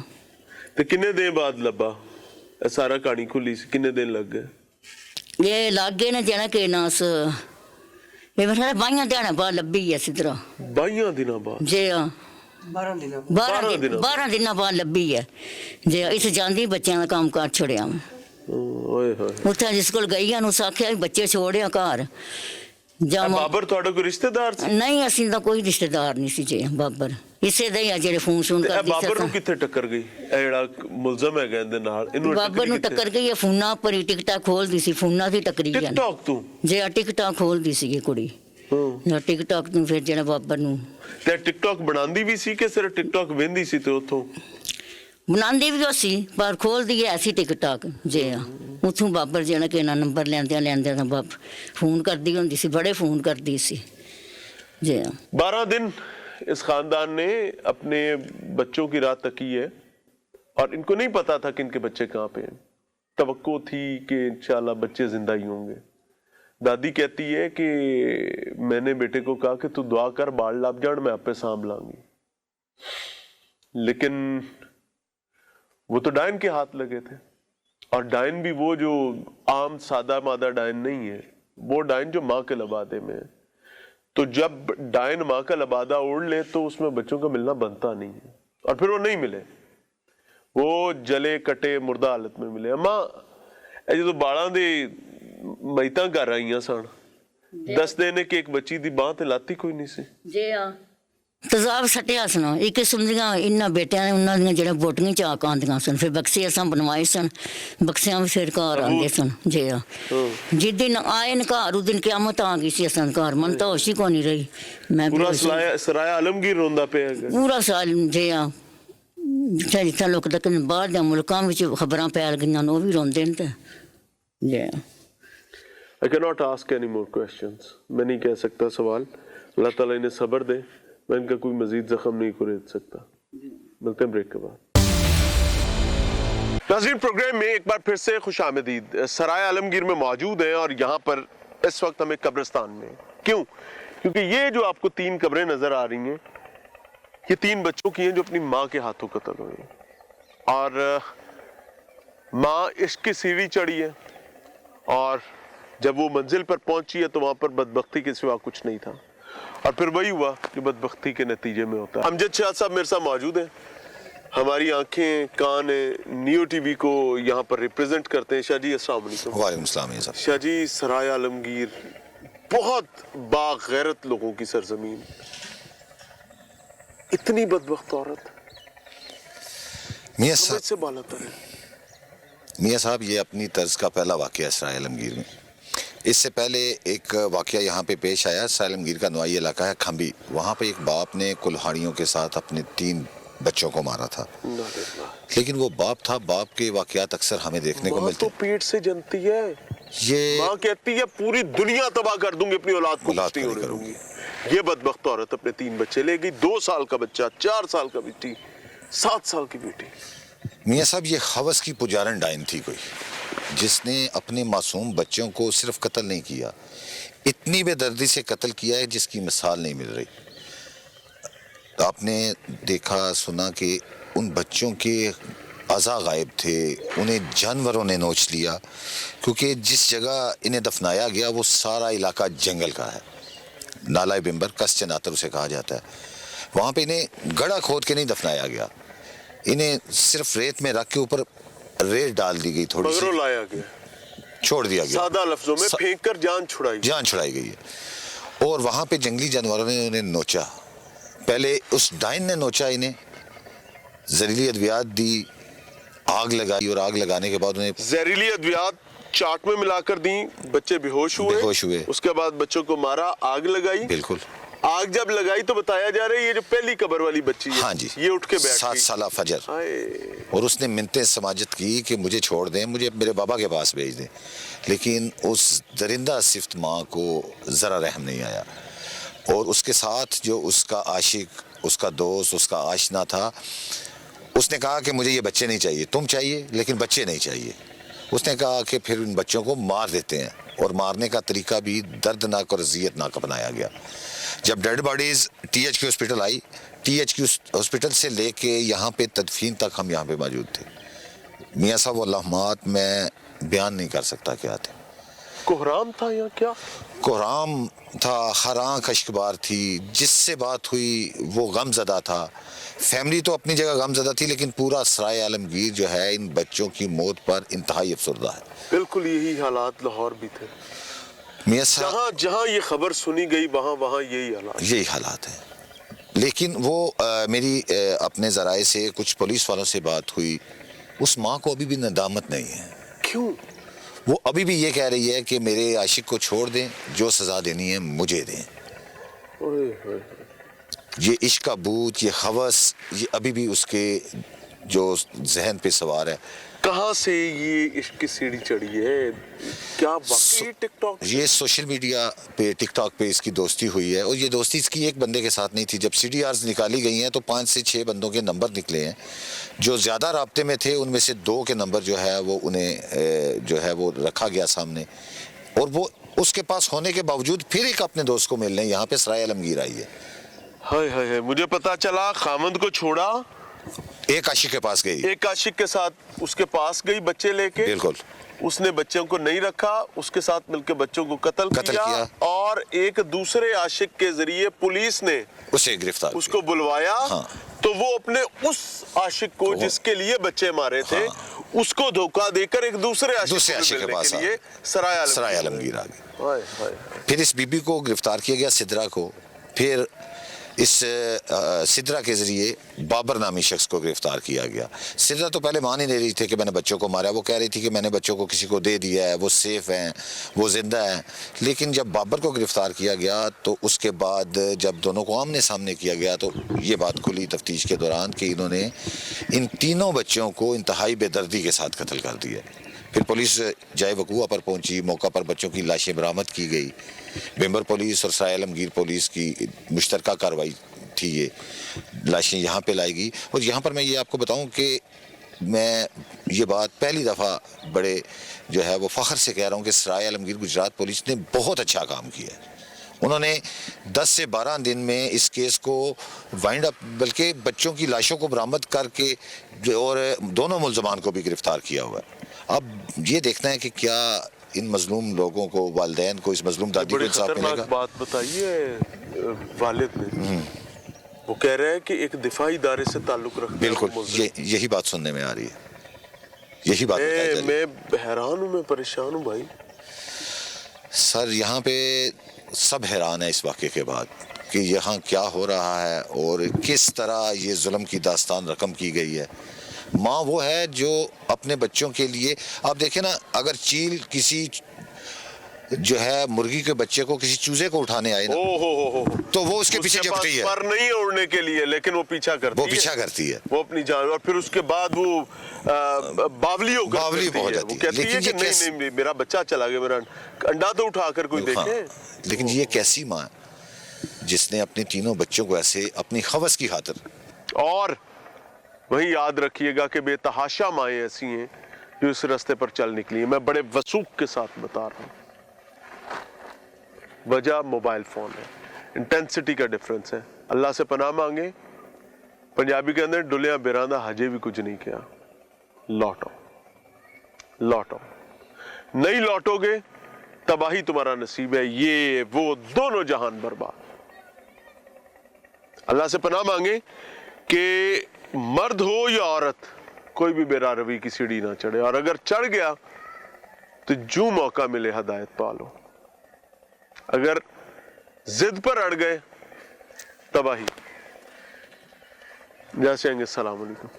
ਤੇ ਕਿੰਨੇ ਦਿਨ ਬਾਅਦ ਲੱਭਾ ਇਹ ਸਾਰਾ ਕਹਾਣੀ ਖੁੱਲੀ ਸੀ ਕਿੰਨੇ ਦਿਨ ਲੱਗ ਗਏ ਇਹ ਲੱਗ ਗਏ ਨਾ ਜਿਹੜਾ ਕਿ ਨਾਸ ਇਹ ਮੇਰੇ 22 ਦਿਨਾਂ ਬਾਅਦ ਲੱਭੀ ਐ ਸਿੱਧਰਾ 22 ਦਿਨਾਂ ਬਾਅਦ ਜੇ 12 ਦਿਨਾਂ 12 ਦਿਨਾਂ ਬਾਅਦ ਲੱਭੀ ਐ ਜੇ ਇਸ ਜਾਂਦੀ ਬੱਚਿਆਂ ਦਾ ਕੰਮ ਕਾਰ ਛੜਿਆ ਓਏ ਹੋਏ ਉੱਥੇ ਜਿਸ ਕੋਲ ਗਈ ਨੂੰ ਸਾਖਿਆ ਵੀ ਬੱਚੇ ਛੋੜਿਆ ਘਰ ਜਾਂ ਬਾਬਰ ਤੁਹਾਡਾ ਕੋਈ ਰਿਸ਼ਤੇਦਾਰ ਸੀ ਨਹੀਂ ਅਸੀਂ ਤਾਂ ਕੋਈ ਰਿਸ਼ਤੇਦਾਰ ਨਹੀਂ ਸੀ ਜੇ ਬਾਬਰ ਇਸੇ ਦਾ ਹੀ ਆ ਜਿਹੜੇ ਫੋਨ ਕਰਦੀ ਸੀ ਬਾਬਰ ਨੂੰ ਕਿੱਥੇ ਟੱਕਰ ਗਈ ਇਹ ਜਿਹੜਾ ਮੁਲਜ਼ਮ ਹੈਗਾ ਇਹਦੇ ਨਾਲ ਇਹਨੂੰ ਬਾਬਰ ਨੂੰ ਟੱਕਰ ਗਈ ਇਹ ਫੋਨਾਂ ਪਰ ਹੀ ਟਿਕਟਾਂ ਖੋਲਦੀ ਸੀ ਫੋਨਾਂ ਦੀ ਟੱਕਰੀ ਟਿਕਟੌਕ ਤੋਂ ਜੇ ਟਿਕਟਾਂ ਖੋਲਦੀ ਸੀ ਇਹ ਕੁੜੀ ਹਾਂ ਟਿਕਟੌਕ ਨੂੰ ਫਿਰ ਜਿਹੜਾ ਬਾਬਰ ਨੂੰ ਤੇ ਟਿਕਟੌਕ ਬਣਾਉਂਦੀ ਵੀ ਸੀ ਕਿ ਸਿਰਫ ਟਿਕਟੌਕ ਵੇਂਦੀ ਸੀ ਤੇ ਉੱਥੋਂ ਬਣਾਉਂਦੀ ਵੀ ਉਹ ਸੀ ਪਰ ਖੋਲਦੀ ਐ ਸੀ ਟਿਕਟੌਕ ਜੇ ਉੱਥੋਂ ਬਾਬਰ ਜਿਹੜਾ ਕਿ ਇਹਨਾਂ ਨੰਬਰ ਲੈਂਦਿਆਂ ਤਾਂ ਬਾਬ ਫੋਨ ਕਰਦੀ ਹੁੰਦੀ ਸੀ ਬੜੇ ਫੋਨ ਕਰਦੀ ਸੀ ਜੇ 12 दिन इस खानदान ने अपने बच्चों की रात तकी है और इनको नहीं पता था कि इनके बच्चे कहाँ पे हैं तवक्को थी कि इंशाल्लाह बच्चे जिंदा ही होंगे दादी कहती है कि मैंने बेटे को कहा कि तू दुआ कर बाल लाभ जान मैं आपे सांभ लाऊंगी लेकिन वो तो डायन के हाथ लगे थे और डायन भी वो जो आम सादा मादा डायन नहीं है वो डायन जो माँ के लबादे में है तो जब डायन माँ का लबादा ओढ़ ले तो उसमें बच्चों का मिलना बनता नहीं है और फिर वो नहीं मिले वो जले कटे मुर्दा हालत में मिले। अम्मा ਇਹ ਜਦੋਂ ਬਾਲਾਂ ਦੇ ਮਈਤਾਂ ਕਰ ਆਈਆਂ ਸਨ, ਦੱਸਦੇ ਨੇ ਕਿ ਇੱਕ ਬੱਚੀ ਦੀ ਬਾਂਹ ਤੇ ਲਾਤੀ ਕੋਈ ਨਹੀਂ ਸੀ। ਜੇ ਆ ਤਜ਼ਾਬ ਸੱਟਿਆ ਸਨ ਇੱਕ ਕਿਸਮ ਦੀਆਂ ਇਹਨਾਂ ਬੇਟਿਆਂ ਨੇ ਉਹਨਾਂ ਦੀਆਂ ਜਿਹੜਾ ਬੋਟੀਆਂ ਚਾਕ ਆਉਂਦੀਆਂ ਸਨ, ਫਿਰ ਬਕਸੇ ਅਸਾਂ ਬਣਵਾਏ ਸਨ, ਬਕਸਿਆਂ ਵਿੱਚ ਫਿਰ ਘਰ ਆਉਂਦੇ ਸਨ। ਜੇ ਆ ਜਿਸ ਦਿਨ ਆਏ ਨੇ ਘਰ ਉਸ ਦਿਨ ਕਿਆਮਤ ਆ ਗਈ ਸੀ ਅਸਾਂ ਘਰ, ਮਨ ਤਾਂ ਹੋਸ਼ ਹੀ ਕੋਈ ਨਹੀਂ ਰਹੀ। ਮੈਂ ਪੂਰਾ ਸਰਾਇਆ ਆਲਮਗੀਰ ਰੋਂਦਾ ਪਿਆ ਹੈਗਾ। ਪੂਰਾ ਸਾਲ ਜੇ ਆ ਜਿੱਥੇ ਲੋਕ ਤੱਕ ਬਾਹਰ ਦੇ ਮੁਲਕਾਂ ਵਿੱਚ ਖਬਰਾਂ ਫੈਲ ਗਈਆਂ ਨੇ ਉਹ ਵੀ ਰੋਂਦੇ ਨੇ। ਤੇ ਜੇ I cannot ask any more questions. मैं नहीं कह सकता सवाल। अल्लाह ताला इन्हें सब्र दे, मैं इनका कोई मजीद जख्म नहीं कुरेद सकता। मिलते हैं ब्रेक के बाद। नाज़रीन, प्रोग्राम में एक बार फिर से खुशामदीद। सराय आलमगीर में मौजूद हैं और यहाँ पर इस वक्त हमें कब्रिस्तान में। क्यों? क्योंकि ये जो आपको 3 कब्रें नजर आ रही हैं, ये 3 बच्चों की हैं जो अपनी माँ के हाथों कत्ल हुए और माँ इश्क की सीढ़ी चढ़ी है और जब वो मंजिल पर पहुंची है तो वहां पर बदबख्ती के सिवा कुछ नहीं था और फिर वही हुआ कि बदबख्ती के नतीजे में होता है। अमजद शाह साहब मेरे साथ मौजूद हैं, हमारी आंखें कान नियो टीवी को यहाँ पर रिप्रेजेंट करते हैं। शाह जी अस्सलाम वालेकुम। वालेकुम सलाम साहब। शाह जी, सराय आलमगीर बहुत बागैरत लोगों की सरजमीन, इतनी बदबख्त औरत मियाँ समझ साहब, से बालातर है। मियाँ साहब ये अपनी तर्ज का पहला वाक़या है सराय आलमगीर में। इससे पहले एक वाक़या यहाँ पे पेश आया। सराय आलमगीर का नुआई इलाका है खंबी, वहाँ पे एक बाप ने कुल्हाड़ियों के साथ अपने 3 बच्चों को मारा था। लेकिन वो बाप था, बाप के वाक़यात अक्सर हमें देखने को माँ मिलते तो पेट से जनती है। ये माँ कहती है पूरी दुनिया तबाह कर दूंगी, अपनी औलाद को औलाद कुछ नहीं को होने नहीं दूंगी। ये बदबख्त औरत अपने 3 बच्चे ले गई, 2 साल का बच्चा, 4 साल का बेटी, 7 साल की बेटी। मियाँ साहब ये हवस की पुजारन डाइन थी कोई, जिसने अपने मासूम बच्चों को सिर्फ कत्ल नहीं किया, इतनी बेदर्दी से कत्ल किया है जिसकी मिसाल नहीं मिल रही। आपने देखा सुना कि उन बच्चों के अज़ा गायब थे, उन्हें जानवरों ने नोच लिया, क्योंकि जिस जगह इन्हें दफनाया गया वो सारा इलाका जंगल का है। नाला बिम्बर, कस चनातर उसे कहा जाता है। वहाँ पे इन्हें गड़ा खोद के नहीं दफनाया गया, इन्हें सिर्फ रेत में रख के ऊपर रेत डाल दी गई, थोड़ी सी लाया गया, छोड़ दिया गया, सादा लफ्जों में फेंक कर जान छुड़ाई गई है। और वहाँ पे जंगली जानवरों ने उन्हें नोचा। पहले उस डाइन ने नोचा इन्हें, जहरीली अद्वियात दी, आग लगाई और आग लगाने के बाद उन्हें जहरीली अद्वियात चाट में मिलाकर दी, बच्चे बेहोश हुए। उसके बाद बच्चों को मारा, आग लगाई। बिल्कुल। आग जब लगाई तो बताया जा रहा है ये जो पहली कब्र वाली बच्ची है, हाँ जी, ये उठ के बैठ 7 साल फजर, और उसने मिन्नतें समाजत की कि मुझे छोड़ दें, मुझे मेरे बाबा के पास भेज दें। लेकिन उस दरिंदा सिफ्त माँ को ज़रा रहम नहीं आया और उसके साथ जो उसका आशिक, उसका दोस्त, उसका आशना था, उसने कहा कि मुझे ये बच्चे नहीं चाहिए, तुम चाहिए लेकिन बच्चे नहीं चाहिए। उसने कहा कि फिर इन बच्चों को मार देते हैं और मारने का तरीका भी दर्दनाक और अज़ियतनाक अपनाया गया। जब डेड बॉडीज़ THQ हॉस्पिटल आई, THQ हॉस्पिटल से लेके यहाँ पे तदफीन तक हम यहाँ पे मौजूद थे। मियाँ साहब वो लम्हात मैं बयान नहीं कर सकता क्या थे। कोहराम था या क्या? कोहराम था, हर आँख अश्कबार थी, जिससे बात हुई वो गमज़दा था। फैमिली तो अपनी जगह गमज़दा थी, लेकिन पूरा सराय आलमगीर जो है इन बच्चों की मौत पर इंतहाई अफसरदा है। बिल्कुल यही हालात लाहौर भी थे। मियाँ साहब जहाँ ये खबर सुनी गई वहाँ यही हालात है। लेकिन वो मेरी अपने ज़राए से कुछ पुलिस वालों से बात हुई, उस माँ को अभी भी नदामत नहीं है। क्यों? वो अभी भी ये कह रही है कि मेरे आशिक को छोड़ दें, जो सज़ा देनी है मुझे दें। ये इश्क का बूझ, ये हवस, ये अभी भी उसके जो जहन पे सवार है। कहाँ से ये इश्क की सीढ़ी चढ़ी है? क्या वाकई टिकटॉक? ये सोशल मीडिया पे, टिकटॉक पे इसकी दोस्ती हुई है और ये दोस्ती इसकी एक बंदे के साथ नहीं थी। जब CDRs निकाली गई हैं तो 5 से 6 बंदों के नंबर निकले हैं। जो ज़्यादा राब्ते में थे उनमें से 2 के नंबर जो है वो उन्हें जो है वो रखा गया सामने, और वो उसके पास होने के बावजूद फिर एक अपने दोस्त को मिलने यहाँ पे सराय आलमगीर आई है। हाय हाय हाय, मुझे पता चला खामद को छोड़ा, एक आशिक के पास गई, एक आशिक के साथ उसके पास गई बच्चे लेके। बिल्कुल। उसने बच्चों को नहीं रखा, उसके साथ मिलकर बच्चों को कत्ल किया और एक दूसरे आशिक के जरिए पुलिस ने उसे गिरफ्तार, उसको बुलवाया। हाँ। तो वो अपने उस आशिक को जिसके लिए बच्चे मारे थे उसको धोखा देकर एक दूसरे दूसरे आशिक के मिलने पास के लिए सराय आलमगीर आ गए। हाय हाय। फिर इस बीबी को गिरफ्तार किया गया, सिद्रा को। फिर इस सिद्रा के ज़रिए बाबर नामी शख्स को गिरफ्तार किया गया। सिद्रा तो पहले मान ही नहीं रही थी कि मैंने बच्चों को मारा, वो कह रही थी कि मैंने बच्चों को किसी को दे दिया है, वो सेफ हैं, वो ज़िंदा हैं। लेकिन जब बाबर को गिरफ्तार किया गया तो उसके बाद जब दोनों को आमने सामने किया गया तो ये बात खुली तफ्तीश के दौरान कि इन्होंने इन तीनों बच्चों को इंतहाई बेदर्दी के साथ कत्ल कर दिया। फिर पुलिस जाए वकूआ पर पहुंची, मौका पर बच्चों की लाशें बरामद की गई। बेंबर पुलिस और सराय आलमगीर पुलिस की मुश्तरका कार्रवाई थी, ये लाशें यहाँ पे लाई गई। और यहाँ पर मैं ये आपको बताऊं कि मैं ये बात पहली दफ़ा बड़े जो है वो फ़ख्र से कह रहा हूँ कि सराय आलमगीर गुजरात पुलिस ने बहुत अच्छा काम किया है। उन्होंने 10 से 12 दिन में इस केस को वाइंड अप, बल्कि बच्चों की लाशों को बरामद करके और दोनों मुल्ज़मान को भी गिरफ्तार किया हुआ है। अब ये देखना है कि क्या इन मजलूम लोगों को, वालिदैन को, इस मजलूम दादी को बड़ी इंसाफ खतरनाक मिलेगा। बात बताइए वालिद ने, वो कह रहे हैं कि एक दिफाई इदारे से ताल्लुक रखते हैं बिल्कुल, वो मुल्ज़िम। यही बात सुनने में आ रही है, यही बात बताई जा रही है। मैं हैरान हूँ, मैं परेशान हूँ भाई। सर यहाँ पे सब हैरान है इस वाक़े के बाद कि यहाँ क्या हो रहा है और किस तरह ये जुल्म की दास्तान रकम की गई है। माँ वो है जो अपने बच्चों के लिए, आप देखें ना, अगर चील किसी जो है मुर्गी के बच्चे को किसी चूजे को उठाने आए ना, हो तो वो उसके पीछे झपटी है, पर नहीं उड़ने के लिए, लेकिन वो पीछा करती वो है, पीछा करती है, वो अपनी जान। और फिर उसके बाद वो बावली हो बावली हो है, जाती वो है। कहती है कि नहीं मेरा बच्चा चला गया, मेरा अंडा तो उठाकर कोई देखे। लेकिन ये कैसी माँ जिसने अपने तीनों बच्चों को ऐसे अपनी खवस की खातिर। और वही याद रखिएगा कि बेतहाशा माएँ ऐसी हैं जो इस रास्ते पर चल निकली हैं। मैं बड़े वसूख के साथ बता रहा हूँ, वजह मोबाइल फोन है, इंटेंसिटी का डिफरेंस है। अल्लाह से पनाह मांगे, पंजाबी के अंदर डुलिया बिरांदा हजे भी कुछ नहीं किया, लौटो लौटो, नहीं लौटोगे तबाही तुम्हारा नसीब है, ये वो दोनों जहान बर्बाद। अल्लाह से पनाह मांगे कि मर्द हो या औरत, कोई भी बेरारवी की सीढ़ी ना चढ़े, और अगर चढ़ गया तो जो मौका मिले हदायत पालो। अगर जिद पर अड़ गए तबाही। जैसे आएंगे, अस्सलाम वालेकुम।